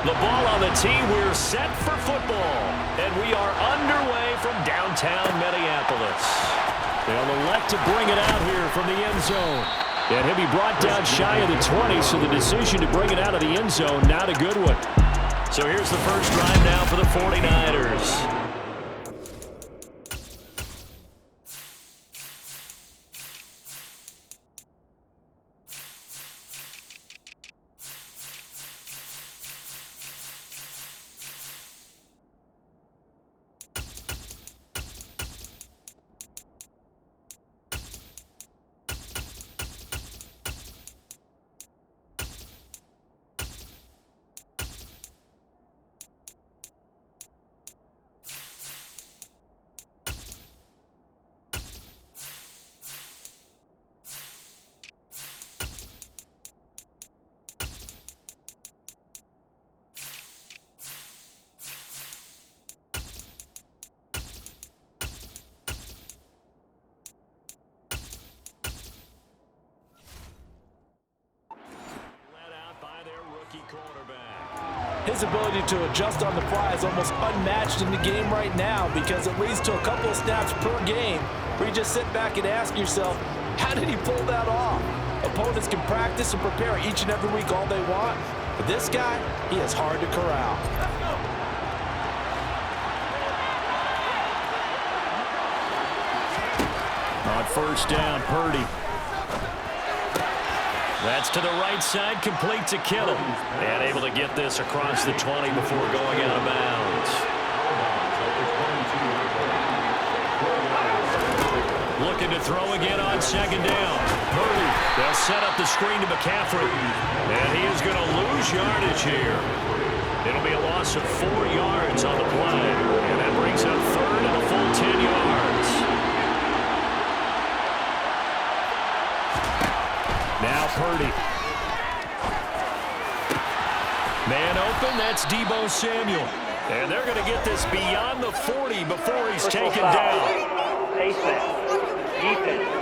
The ball on the tee. We're set for football. And we are underway from downtown Minneapolis. They'll elect to bring it out here from the end zone. And he'll be brought down shy of the 20, so the decision to bring it out of the end zone, not a good one. So here's the first drive now for the 49ers. His ability to adjust on the fly is almost unmatched in the game right now because it leads to a couple of snaps per game where you just sit back and ask yourself, how did he pull that off? Opponents can practice and prepare each and every week all they want, but this guy, he is hard to corral. On first down, Purdy. That's to the right side, complete to Kittle. And able to get this across the 20 before going out of bounds. Looking to throw again on second down. Purdy, they'll set up the screen to McCaffrey. And he is going to lose yardage here. It'll be a loss of 4 yards on the play. And that brings up third and a full 10 yards. Now Purdy. Man open, that's Deebo Samuel. And they're going to get this beyond the 40 before he's taken down. Defense.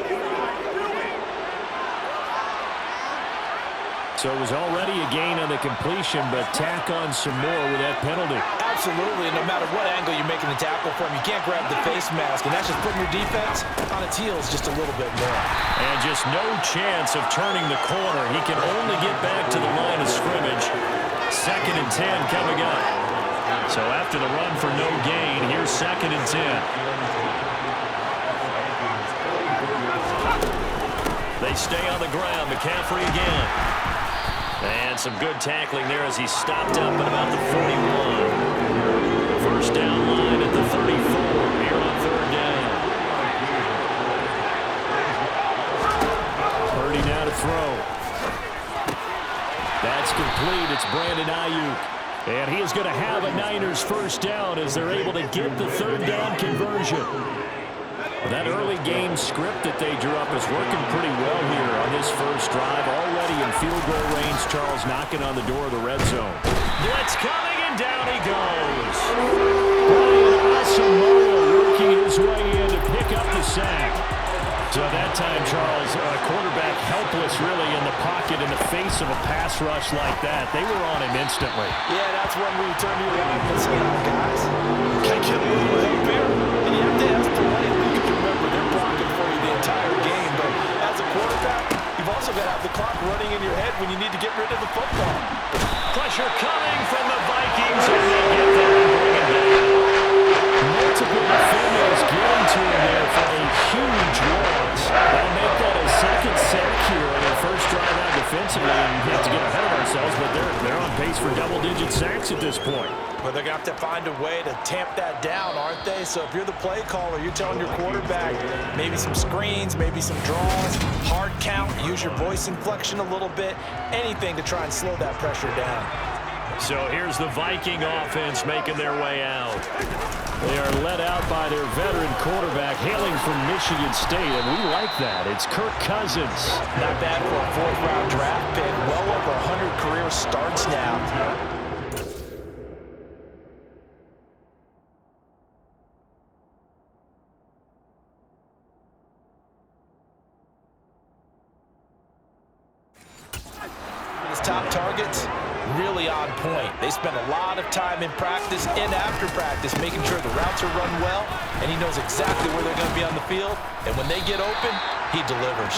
So it was already a gain on the completion, but tack on some more with that penalty. Absolutely, and no matter what angle you're making the tackle from, you can't grab the face mask, and that's just putting your defense on its heels just a little bit more. And just no chance of turning the corner. He can only get back to the line of scrimmage. 2nd and 10 coming up. So after the run for no gain, here's 2nd and 10. They stay on the ground. McCaffrey again. And some good tackling there as he stopped up at about the 41. First down line at the 34 here on 3rd down. Purdy now to throw. That's complete. It's Brandon Ayuk. And he is going to have a Niners first down as they're able to get the 3rd down conversion. That early game script that they drew up is working pretty well here on this first drive. Already in field goal range, Charles knocking on the door of the red zone. Blitz coming, and down he goes. Brian Asamoah working his way in to pick up the sack. So that time, Charles, quarterback helpless really in the pocket in the face of a pass rush like that. They were on him instantly. Yeah, that's when we turn to your right and say, oh, guys, can't get a little help here. And you have to ask the way. Remember, they're blocking for you the entire game, but as a quarterback, you've also got to have the clock running in your head when you need to get rid of the football. Pressure coming from the Vikings, and they get there and bring it down. Multiple defenders getting to him there for a huge loss. They'll make that a 2nd sack here on their first drive out defensively, and we have to get ahead of ourselves, but they're on pace for double-digit sacks at this point. But they're going to have to find a way to tamp that down, aren't they? So if you're the play caller, you're telling your quarterback maybe some screens, maybe some draws, hard count, use your voice inflection a little bit, anything to try and slow that pressure down. So here's the Viking offense making their way out. They are led out by their veteran quarterback hailing from Michigan State, and we like that. It's Kirk Cousins. Not bad for a 4th-round draft pick. Well over 100 career starts now. Top targets, really on point. They spend a lot of time in practice and after practice making sure the routes are run well, and he knows exactly where they're going to be on the field. And when they get open, he delivers.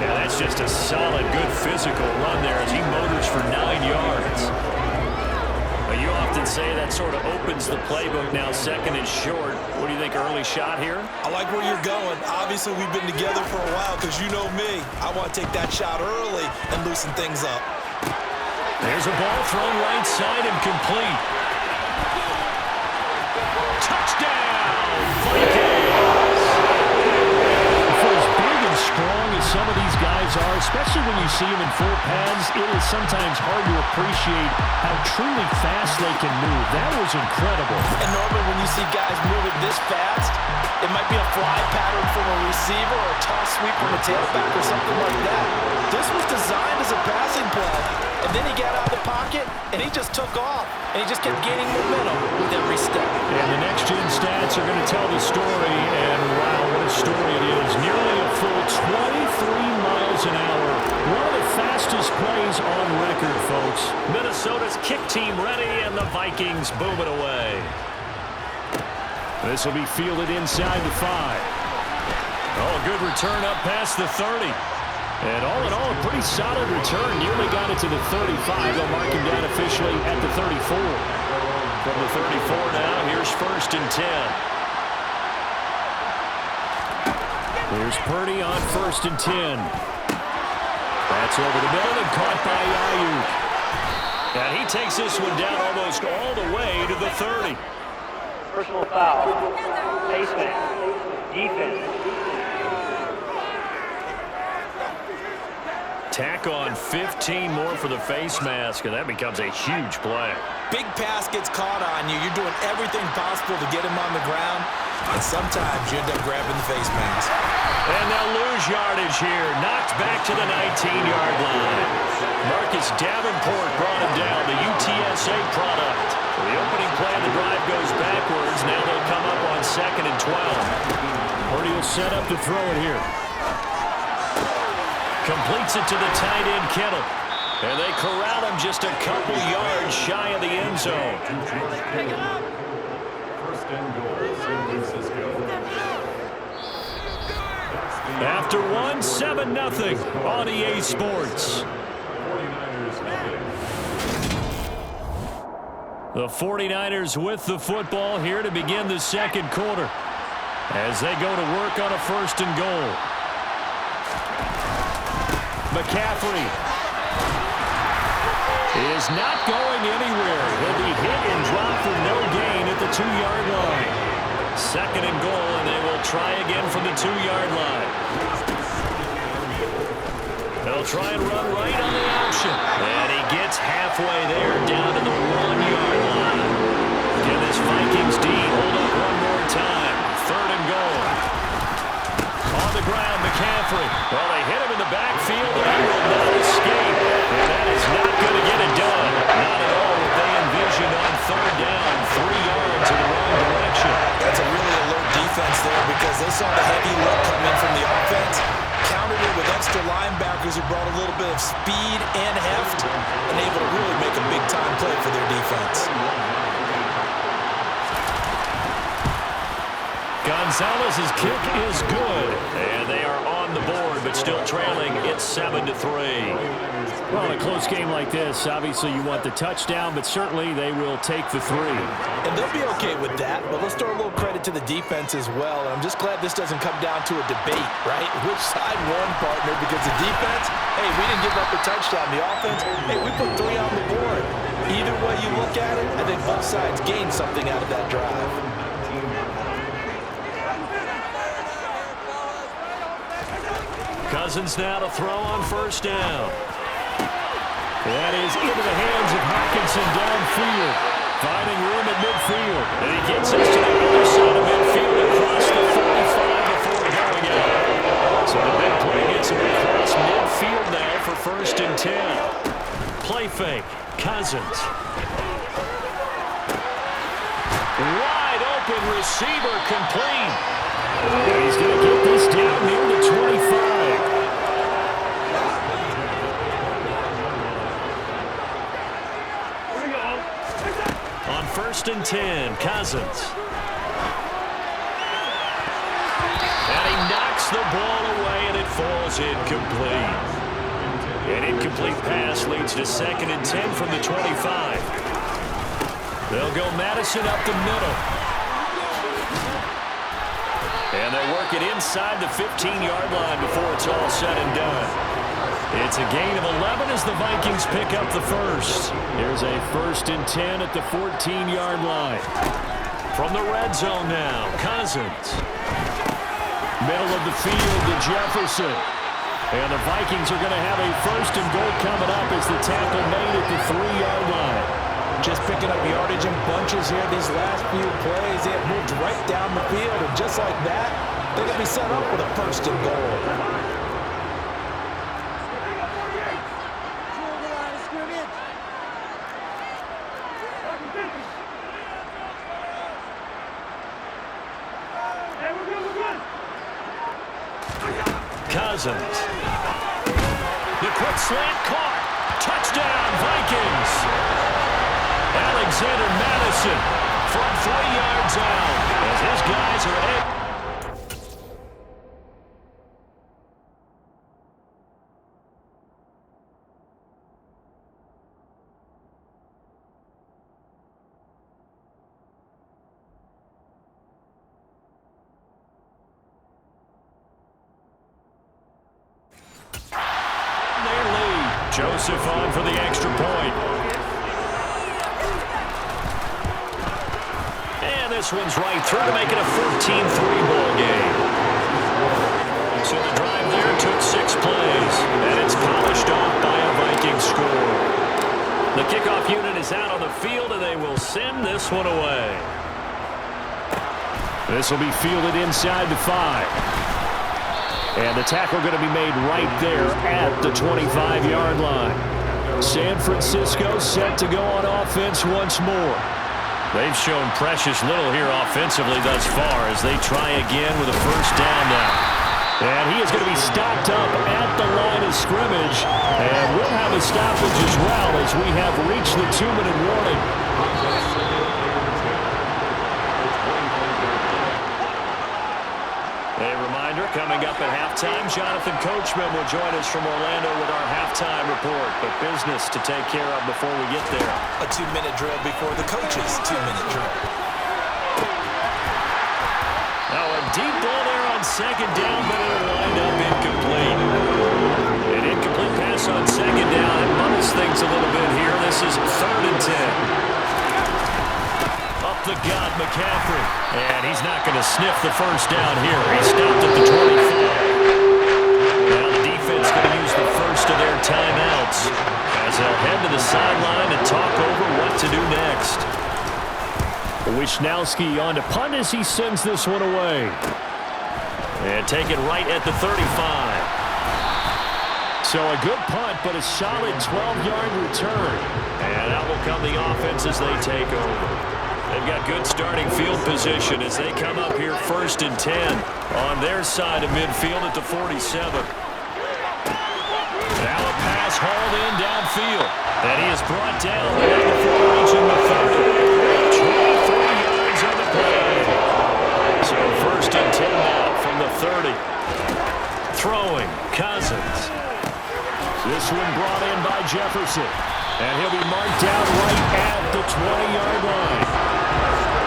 Yeah, that's just a solid, good physical run there as he motors for 9 yards. You often say that sort of opens the playbook now, second and short. What do you think, early shot here? I like where you're going. Obviously, we've been together for a while because you know me. I want to take that shot early and loosen things up. There's a ball thrown right side and complete. Touchdown, Vikings! For as big and strong as some of these guys are, especially when you see them in full pads, it is sometimes hard to appreciate how truly fast they can move. That was incredible. And normally when you see guys moving this fast, it might be a fly pattern from a receiver or a toss sweep from a tailback or something like that. This was designed as a passing play, and then he got out of the pocket, and he just took off, and he just kept gaining momentum with every step. And the next-gen stats are going to tell the story, and wow, what a story it is. Nearly a full 23 miles an hour. One of the fastest plays on record, folks. Minnesota's kick team ready, and the Vikings boom it away. This will be fielded inside the 5. Oh, a good return up past the 30. And all in all, a pretty solid return. Nearly got it to the 35. They'll mark him down officially at the 34. From the 34 now, here's 1st and 10. Here's Purdy on 1st and 10. That's over the middle and caught by Ayuk. And he takes this one down almost all the way to the 30. Personal foul. Face mask. Defense. Tack on 15 more for the face mask, and that becomes a huge play. Big pass gets caught on you. You're doing everything possible to get him on the ground, and sometimes you end up grabbing the face mask. And they'll lose yardage here. Knocked back to the 19-yard line. Marcus Davenport brought him down, the UTSA product. The opening play of the drive goes backwards. Now they'll come up on 2nd and 12. Purdy will set up to throw it here. Completes it to the tight end, Kittle. And they corral him just a couple yards shy of the end zone. First and goal, San Francisco. After 7-0 on EA Sports. The 49ers with the football here to begin the second quarter as they go to work on a 1st and goal. McCaffrey is not going anywhere. He'll be hit and dropped for no gain at the 2-yard line. 2nd and goal, and they will try again from the 2-yard line. They'll try and run right on the option. And he gets halfway there, down to the 1-yard line. Can this Vikings D hold up one more time? 3rd and goal. On the ground, McCaffrey. Well, they hit him in the backfield, and he will not escape. And that is not going to get it done. Not at all what they envisioned on 3rd down. 3 yards in the wrong direction. That's a really alert defense there because they saw the heavy look come in from the offense, countered it with extra linebackers who brought a little bit of speed and heft, and able to really make a big-time play for their defense. Gonzalez's kick is good, and they are on the board, but still trailing. It's 7-3. Well, in a close game like this, obviously you want the touchdown, but certainly they will take the 3. And they'll be okay with that, but let's throw a little credit to the defense as well. And I'm just glad this doesn't come down to a debate, right? Which side won, partner? Because the defense, hey, we didn't give up a touchdown. The offense, hey, we put 3 on the board. Either way you look at it, I think both sides gained something out of that drive. Cousins now to throw on 1st down. That is into the hands of Hockenson downfield. Finding room at midfield. And he gets us to the other side of midfield across the 45 before going out. So the big play gets him across midfield now for 1st and 10. Play fake. Cousins. Wide open receiver complete. And he's going to get this down near the 25. On 1st and 10, Cousins. And he knocks the ball away, and it falls incomplete. An incomplete pass leads to 2nd and 10 from the 25. They'll go Madison up the middle. And they work it inside the 15-yard line before it's all said and done. It's a gain of 11 as the Vikings pick up the first. Here's a 1st and 10 at the 14-yard line. From the red zone now, Cousins. Middle of the field to Jefferson. And the Vikings are going to have a 1st and goal coming up as the tackle made at the 3-yard line. Just picking up yardage in bunches here these last few plays. They have moved right down the field, and just like that, they're going to be set up with a 1st and goal. Cousins. The quick slant caught. Touchdown, Vikings. Alexander Madison from 3 yards out as his guys are able. Joseph on for the extra point. And this one's right through to make it a 14-3 ball game. So the drive there took 6 plays, and it's polished off by a Viking score. The kickoff unit is out on the field, and they will send this one away. This will be fielded inside the 5. And the tackle going to be made right there at the 25-yard line. San Francisco set to go on offense once more. They've shown precious little here offensively thus far as they try again with a 1st down now. And he is going to be stopped up at the line of scrimmage. And we'll have a stoppage as well as we have reached the 2-minute warning. Coming up at halftime, Jonathan Coachman will join us from Orlando with our halftime report. But business to take care of before we get there. A 2-minute drill before the coach's 2-minute drill. Now a deep ball there on 2nd down, but it'll wind up incomplete. An incomplete pass on 2nd down. It muddles things a little bit here. This is 3rd and 10. The gut, McCaffrey. And he's not going to sniff the 1st down here. He stopped at the 25. Now the defense going to use the first of their timeouts as they'll head to the sideline and talk over what to do next. Wisnowski on to punt as he sends this one away. And take it right at the 35. So a good punt, but a solid 12-yard return. And out will come the offense as they take over. They've got good starting field position as they come up here 1st and 10 on their side of midfield at the 47. Now a pass hauled in downfield. And he is brought down before reaching the 30. 23 yards on the play. So 1st and 10 now from the 30. Throwing, Cousins. This one brought in by Jefferson. And he'll be marked down right at the 20-yard line.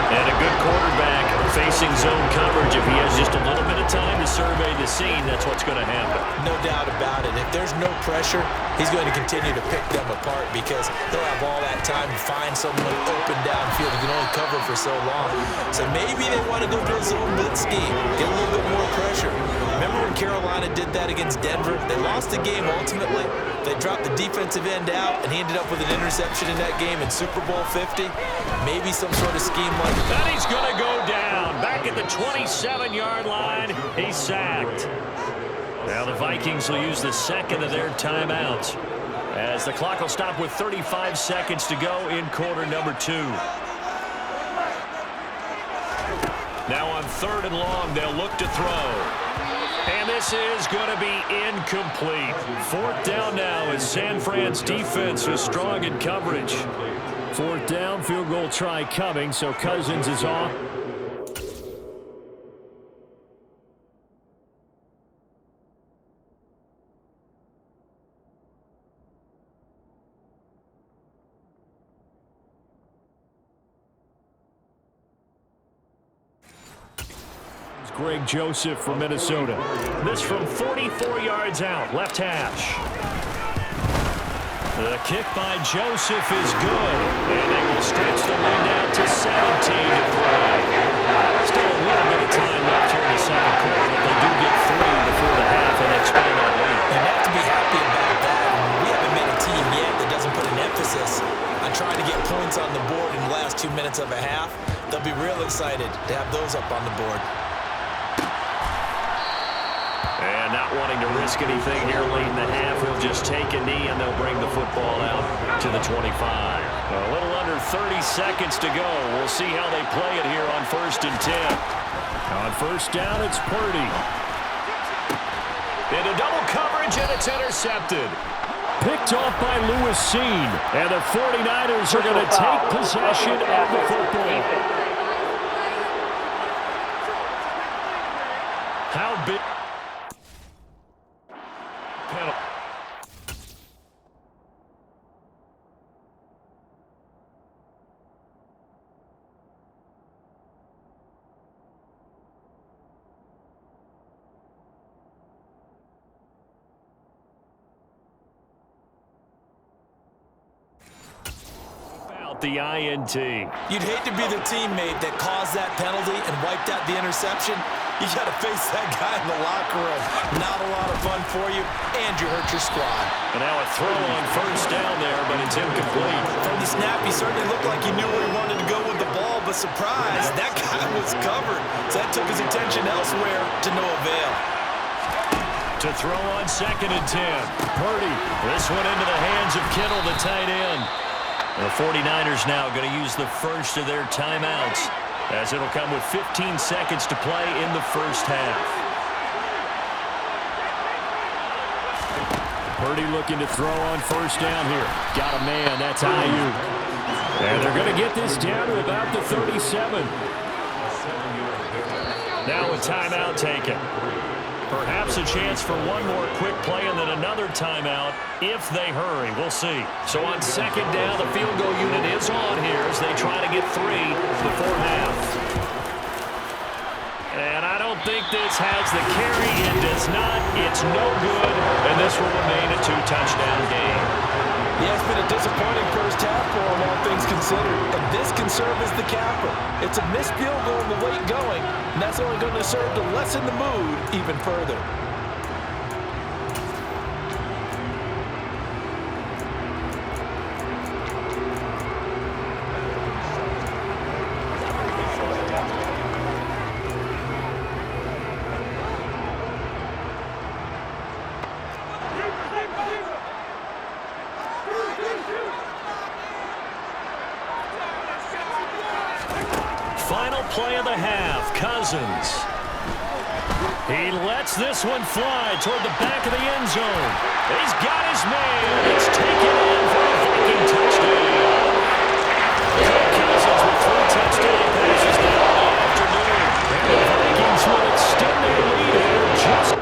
And a good quarterback facing zone coverage. If he has just a little bit of time to survey the scene, that's what's going to happen. No doubt about it. If there's no pressure, he's going to continue to pick them apart because he'll have all that time to find someone open downfield. He can only cover for so long. So maybe they want to go to a zone blitz scheme, get a little bit more pressure. Remember when Carolina did that against Denver? They lost the game ultimately. They dropped the defensive end out, and he ended up with an interception in that game in Super Bowl 50. Maybe some sort of scheme like that. And he's going to go down. Back at the 27-yard line, he's sacked. Now the Vikings will use the 2nd of their timeouts as the clock will stop with 35 seconds to go in quarter number 2. Now on 3rd and long, they'll look to throw. And this is going to be incomplete. 4th down now as San Fran's defense was strong in coverage. Fourth down, field goal try coming, so Cousins is off. Greg Joseph from Minnesota. This from 44 yards out, left hash. The kick by Joseph is good, and they will stretch the lead out to 17 to 3. Still a little bit of time left here in the second quarter, but they do get 3 before the half and expand that lead. And they have to be happy about that. We haven't met a team yet that doesn't put an emphasis on trying to get points on the board in the last 2 minutes of a half. They'll be real excited to have those up on the board. And not wanting to risk anything here late in the half, he'll just take a knee and they'll bring the football out to the 25. A little under 30 seconds to go. We'll see how they play it here on 1st and 10. On first down, it's Purdy. Into double coverage, and it's intercepted. Picked off by Lewis Seen. And the 49ers are going to take possession of the football. How big? Penalty. The INT. You'd hate to be the teammate that caused that penalty and wiped out the interception. You got to face that guy in the locker room. Not a lot of fun for you, and you hurt your squad. And now a throw on first down there, but it's incomplete. From the snap, he certainly looked like he knew where he wanted to go with the ball, but surprise, that guy was covered. So that took his attention elsewhere to no avail. To throw on 2nd and 10. Purdy. This one into the hands of Kittle, the tight end. The 49ers now going to use the first of their timeouts, as it'll come with 15 seconds to play in the first half. Purdy looking to throw on first down here. Got a man, that's Ayuk. And they're going to get this down to about the 37. Now a timeout taken. Perhaps a chance for one more quick play and then another timeout if they hurry. We'll see. So on 2nd down, the field goal unit is on here as they try to get 3 before half. And I don't think this has the carry. It does not. It's no good. And this will remain a 2-touchdown game. Yeah, it's been a disappointing first half for them, all things considered. And this can serve as the capper. It's a missed field goal in the late going, and that's only going to serve to lessen the mood even further. Final play of the half, Cousins. He lets this one fly toward the back of the end zone. He's got his man. It's taken in for a Viking touchdown. Cousins with 3 touchdown passes now in the afternoon. And the Vikings will extend their lead here just...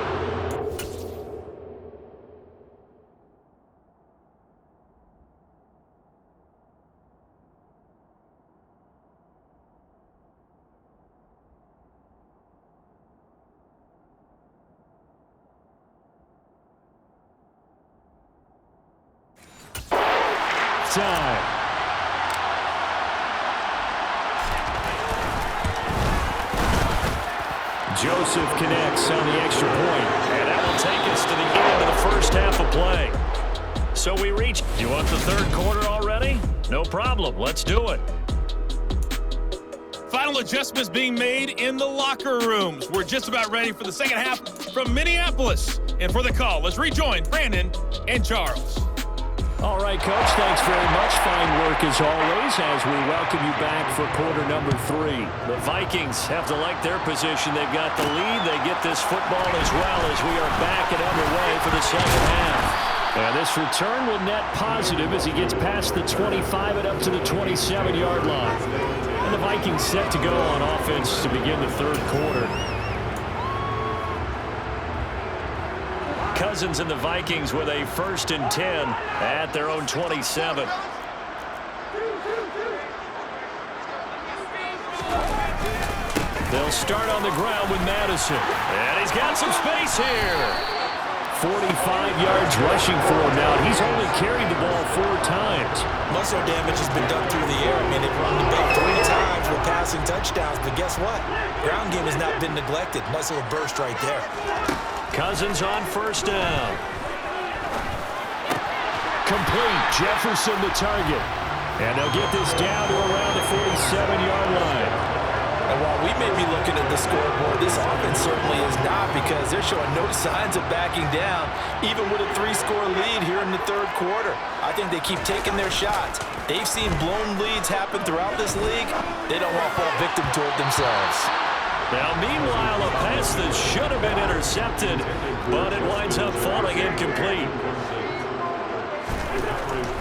time. Joseph connects on the extra point, and that will take us to the end of the first half of play. So we reach. You want the third quarter already? No problem. Let's do it. Final adjustments being made in the locker rooms. We're just about ready for the second half from Minneapolis. And for the call, let's rejoin Brandon and Charles. All right, Coach, thanks very much. Fine work as always as we welcome you back for quarter number 3. The Vikings have to like their position. They've got the lead. They get this football as well as we are back and underway for the second half. And this return will net positive as he gets past the 25 and up to the 27-yard line. And the Vikings set to go on offense to begin the third quarter. Cousins and the Vikings with a 1st and 10 at their own 27. They'll start on the ground with Madison. And he's got some space here. 45 yards rushing for him now. He's only carried the ball 4 times. Muscle damage has been done through the air. I mean, they've run the ball 3 times with passing touchdowns. But guess what? Ground game has not been neglected. Nice little burst right there. Cousins on 1st down. Complete. Jefferson the target. And they'll get this down to around the 47-yard line. And while we may be looking at the scoreboard, this offense certainly is not, because they're showing no signs of backing down, even with a 3-score lead here in the third quarter. I think they keep taking their shots. They've seen blown leads happen throughout this league. They don't want to fall victim to it themselves. Now, meanwhile, a pass that should have been intercepted, but it winds up falling incomplete.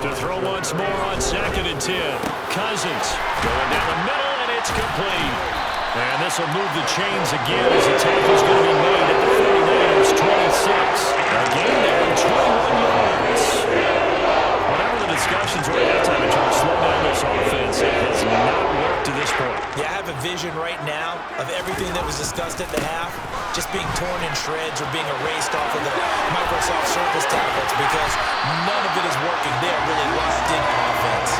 To throw once more on 2nd and 10. Cousins going down the middle, and it's complete. And this will move the chains again as the tackle's going to be made at the 49ers 26. A gain there of 21 yards. Whatever the discussions were at halftime in trying to slow down this offense, it has not worked to this point. Yeah, I have a vision right now of everything that was discussed at the half just being torn in shreds or being erased off of the Microsoft Surface tablets, because none of it is working. They are really locked in offense.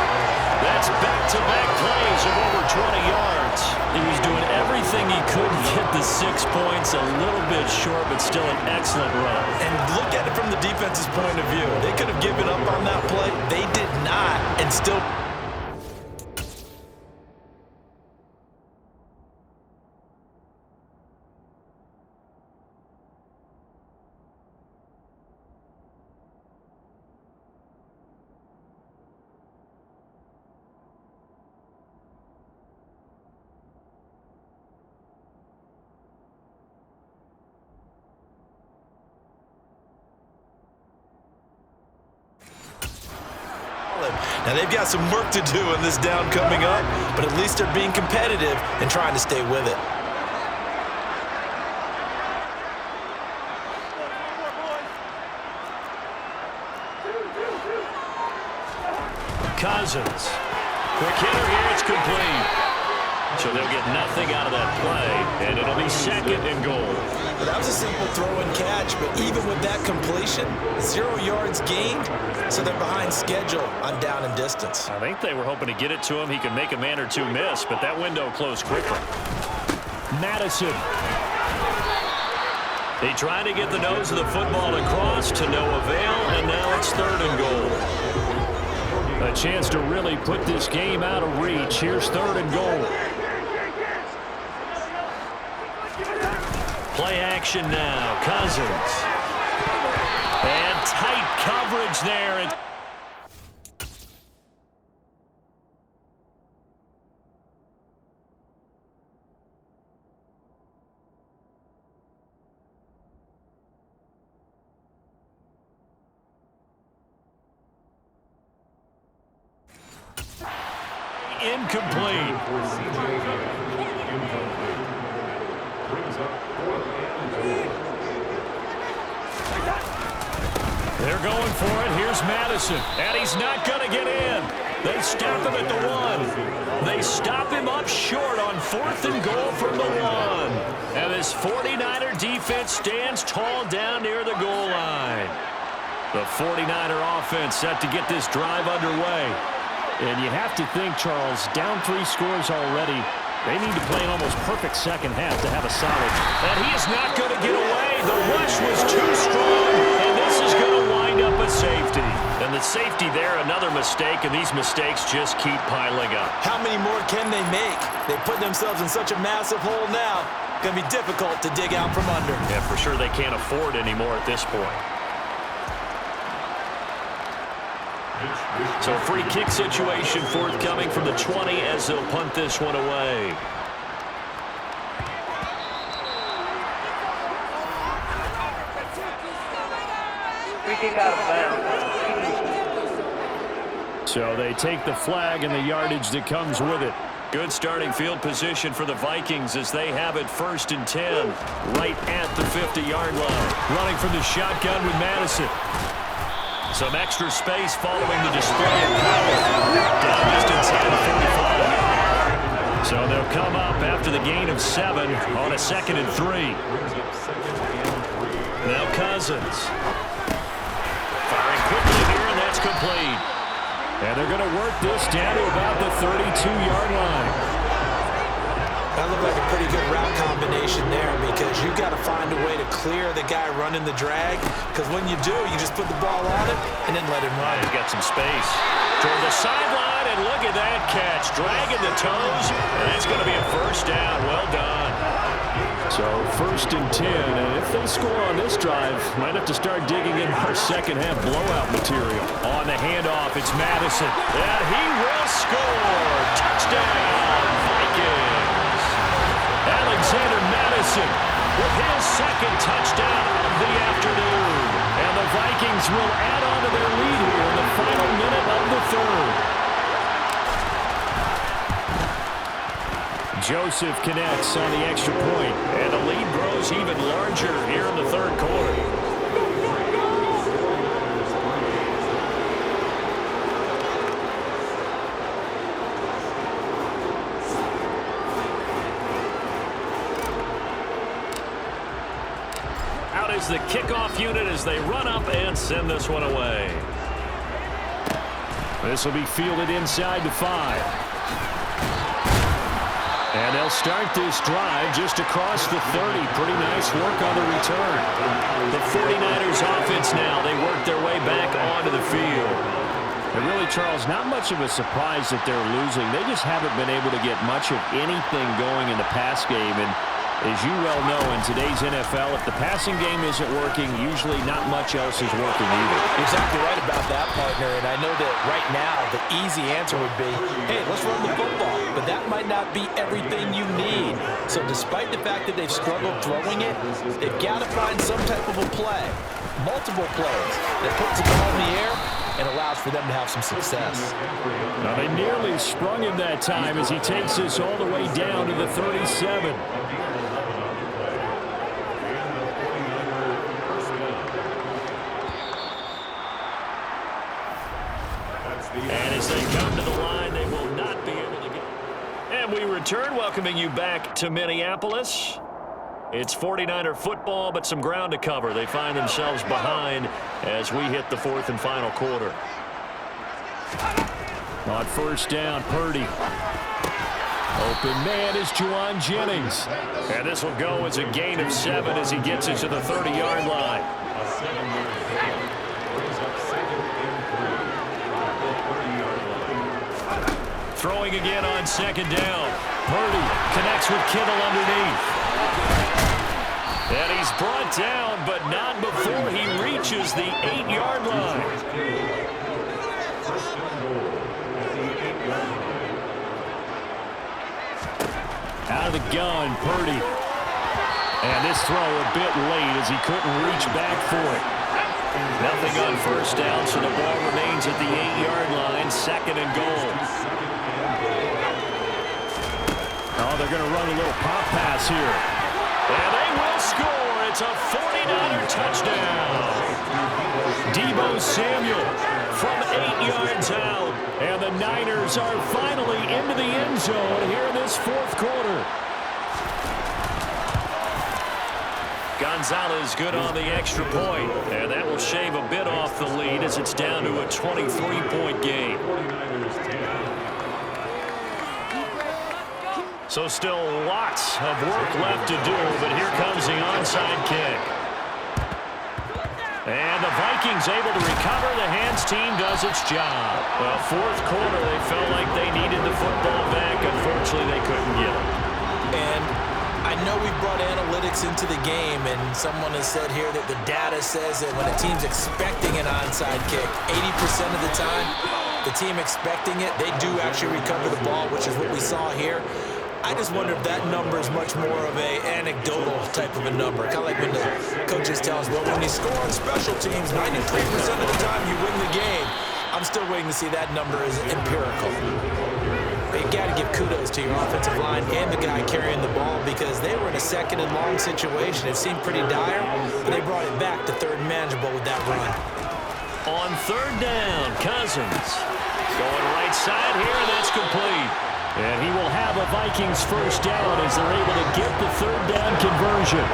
That's back-to-back plays of over 20 yards. He was doing everything he could to get the 6 points, a little bit short, but still an excellent run. And look at it from the defense's point of view. They could have given up on that play. They did not, and still... Now, they've got some work to do in this down coming up, but at least they're being competitive and trying to stay with it. Cousins. Quick hitter here, it's complete. So they'll get nothing out of that play, and it'll be 2nd and goal. That was a simple throw and catch, but even with that completion, 0 yards gained, so they're behind schedule on down and distance. I think they were hoping to get it to him. He could make a man or two miss, but that window closed quickly. Madison. They try to get the nose of the football across to no avail, and now it's 3rd and goal. A chance to really put this game out of reach. Here's 3rd and goal. Play action now. Cousins. And tight coverage there. And incomplete. They're going for it. Here's Madison. And he's not going to get in. They stop him at the 1. They stop him up short on 4th and goal from the 1. And this 49er defense stands tall down near the goal line. The 49er offense set to get this drive underway. And you have to think, Charles, down 3 scores already. They need to play an almost perfect second half to have a solid. And he is not going to get away. The rush was too strong, and this is going to wind up a safety. And the safety there, another mistake, and these mistakes just keep piling up. How many more can they make? They put themselves in such a massive hole now. Going to be difficult to dig out from under. Yeah, for sure they can't afford any more at this point. So a free kick situation forthcoming from the 20 as they'll punt this one away. Free kick out of bounds. So they take the flag and the yardage that comes with it. Good starting field position for the Vikings as they have it 1st and 10 right at the 50-yard line. Running from the shotgun with Madison. Some extra space following the display of power. Down just inside the 45. So they'll come up after the gain of 7 on a 2nd and 3. Now Cousins. Firing quickly here, and that's complete. And they're going to work this down to about the 32-yard line. That looked like a pretty good route combination there because you've got to find a way to clear the guy running the drag, because when you do, you just put the ball on it and then let him run. He's got some space. Toward the sideline, and look at that catch. Dragging the toes, and that's going to be a 1st down. Well done. So 1st and 10, and if they score on this drive, might have to start digging in our second-half blowout material. On the handoff, it's Madison, and he will score. Touchdown, Vikings. Alexander Madison with his 2nd touchdown of the afternoon. And the Vikings will add on to their lead here in the final minute of the 3rd. Joseph connects on the extra point, and the lead grows even larger here in the 3rd quarter. Out is the kickoff unit as they run up and send this one away. This will be fielded inside the 5. And they'll start this drive just across the 30. Pretty nice work on the return. The 49ers offense now, they work their way back onto the field. And really, Charles, not much of a surprise that they're losing. They just haven't been able to get much of anything going in the pass game. And as you well know, in today's NFL, if the passing game isn't working, usually not much else is working either. Exactly right about that, partner. And I know that right now the easy answer would be, hey, let's run the football. But that might not be everything you need. So despite the fact that they've struggled throwing it, they've got to find some type of a play, multiple plays, that puts the ball in the air and allows for them to have some success. Now they nearly sprung him that time as he takes this all the way down to the 37. And as they come to the line, they will not be able to get. And we return, welcoming you back to Minneapolis. It's 49er football, but some ground to cover. They find themselves behind as we hit the 4th and final quarter. On 1st down, Purdy. Open man is Juwan Jennings. And this will go as a gain of 7 as he gets it to the 30-yard line. Throwing again on 2nd down. Purdy connects with Kittle underneath. And he's brought down, but not before he reaches the 8-yard line. Out of the gun, Purdy. And this throw a bit late as he couldn't reach back for it. Nothing on 1st down, so the ball remains at the 8-yard line, 2nd and goal. Oh, they're going to run a little pop pass here. And they will score. It's a 49er touchdown. Deebo Samuel from 8 yards out. And the Niners are finally into the end zone here in this 4th quarter. Gonzalez good on the extra point. And that will shave a bit off the lead as it's down to a 23-point game. So still lots of work left to do, but here comes the onside kick. And the Vikings able to recover. The hands team does its job. Well, 4th quarter, they felt like they needed the football back. Unfortunately, they couldn't get it. And I know we brought analytics into the game, and someone has said here that the data says that when a team's expecting an onside kick, 80% of the time, the team expecting it, they do actually recover the ball, which is what we saw here. I just wonder if that number is much more of a anecdotal type of a number. Kind of like when the coaches tell us, well, when you score on special teams, 93% of the time you win the game. I'm still waiting to see that number as empirical. But you got to give kudos to your offensive line and the guy carrying the ball because they were in a second and long situation. It seemed pretty dire, but they brought it back to third and manageable with that run. On third down, Cousins going right side here, and that's complete. And he will have a Vikings first down as they're able to get the third down conversion.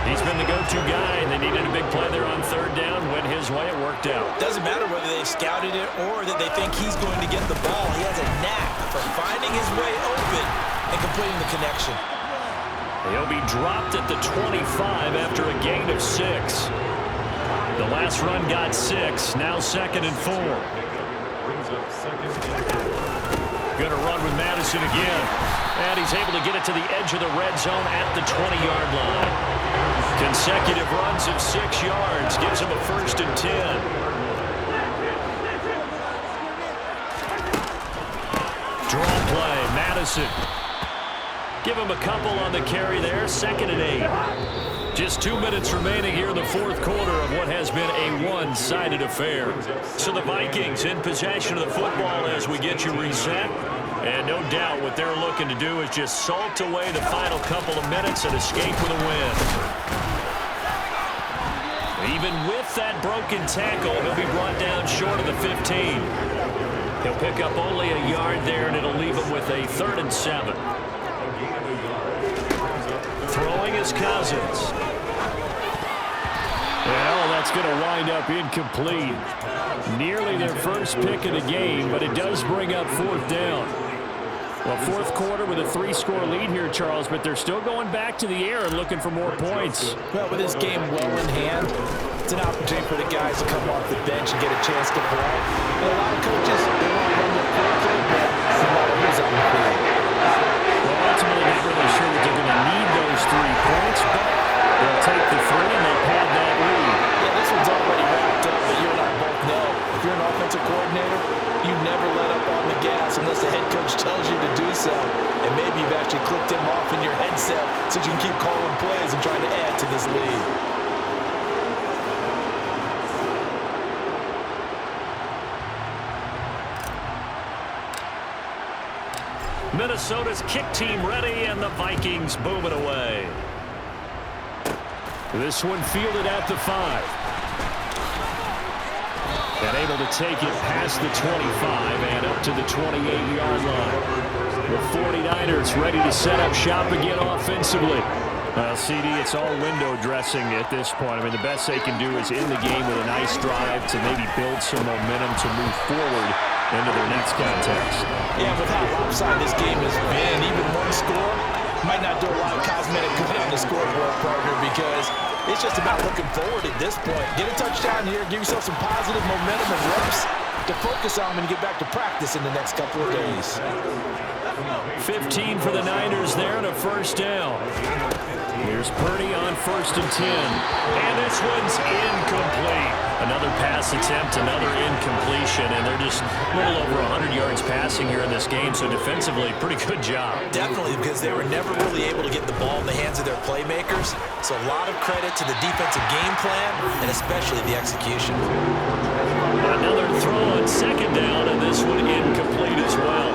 He's been the go-to guy, and they needed a big play there on third down. Went his way, it worked out. Doesn't matter whether they've scouted it or that they think he's going to get the ball. He has a knack for finding his way open and completing the connection. He'll be dropped at the 25 after a gain of 6. The last run got 6, now 2nd and 4. Going to run with Madison again. And he's able to get it to the edge of the red zone at the 20-yard line. Consecutive runs of 6 yards gives him a 1st and 10. Draw play, Madison. Give him a couple on the carry there, 2nd and 8. Just 2 minutes remaining here in the fourth quarter of what has been a one-sided affair. So the Vikings in possession of the football as we get you reset. And no doubt what they're looking to do is just salt away the final couple of minutes and escape with a win. Even with that broken tackle, he'll be brought down short of the 15. He'll pick up only a yard there, and it'll leave him with a 3rd and 7. Throwing is Cousins. Well, that's going to wind up incomplete. Nearly their first pick of the game, but it does bring up 4th down. Well, fourth quarter with a 3-score lead here, Charles, but they're still going back to the air and looking for more points. Well, with this game well in hand, it's an opportunity for the guys to come off the bench and get a chance to play. And a lot of coaches, they want to run their play, but a lot of who's on the field. Well, ultimately, not really sure that they're going to need those 3 points, but they'll take the 3 and they'll pad that lead. Yeah, this one's already wrapped up, but you and I both know if you're an offensive coordinator, you never let up on the gas unless the head coach tells you to do so. And maybe you've actually clicked him off in your headset so you can keep calling plays and trying to add to this lead. Minnesota's kick team ready, and the Vikings boom it away. This one fielded at the 5. And able to take it past the 25 and up to the 28-yard line. The 49ers ready to set up shop again offensively. CD, it's all window dressing at this point. I mean, the best they can do is in the game with a nice drive to maybe build some momentum to move forward into their next contest. Yeah, with how lopsided this game has been, even one score might not do a lot of cosmetic good on the scoreboard, partner, because it's just about looking forward at this point. Get a touchdown here, give yourself some positive momentum and reps to focus on and get back to practice in the next couple of days. 15 for the Niners there and a 1st down. Here's Purdy on 1st and 10. And this one's incomplete. Another pass attempt, another incompletion, and they're just a little over 100 yards passing here in this game, so defensively, pretty good job. Definitely, because they were never really able to get the ball in the hands of their playmakers, so a lot of credit to the defensive game plan, and especially the execution. Another throw on 2nd down, and this one incomplete as well.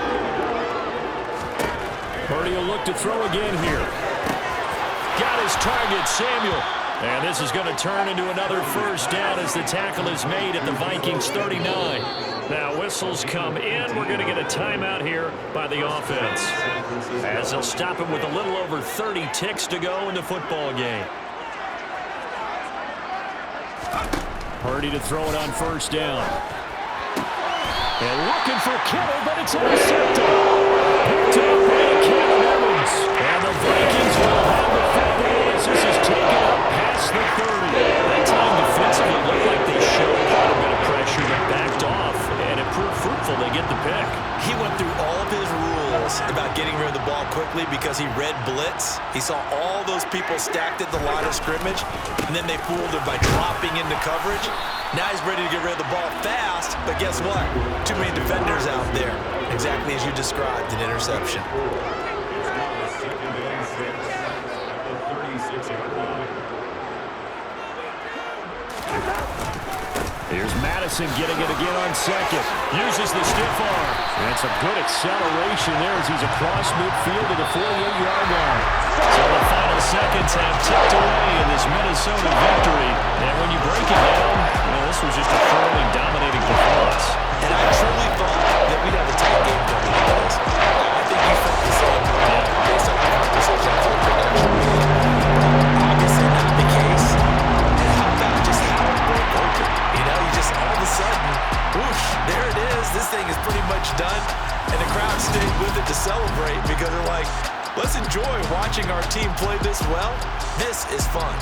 Purdy will look to throw again here. Got his target, Samuel. And this is going to turn into another 1st down as the tackle is made at the Vikings 39. Now whistles come in. We're going to get a timeout here by the offense, as they'll stop him with a little over 30 ticks to go in the football game. Purdy to throw it on 1st down. And looking for Kittle, but it's intercepted. Picked up by Kevin Evans. And the Vikings will have the football as this is taken up past the 30. That time defensively looked like they showed quite a bit of pressure, but backed off, and it proved fruitful. They get the pick. He went through all of his rules about getting rid of the ball quickly because he read blitz. He saw all those people stacked at the line of scrimmage, and then they fooled him by dropping into coverage. Now he's ready to get rid of the ball fast, but guess what? Too many defenders out there. Exactly as you described, an interception. Here's Madison getting it again on second. Uses the stiff arm. And some good acceleration there as he's across midfield to the 48-yard line. So the final seconds have ticked away in this Minnesota victory. And when you break it down, this was just a thoroughly dominating performance. And I truly thought that we'd have a tight game coming into this. I think you felt the same way based on our conversation for production. Obviously not the case. And how about just how it broke open? You know, you just all of a sudden, whoosh, there it is. This thing is pretty much done. And the crowd stayed with it to celebrate because they're like, let's enjoy watching our team play this well. This is fun.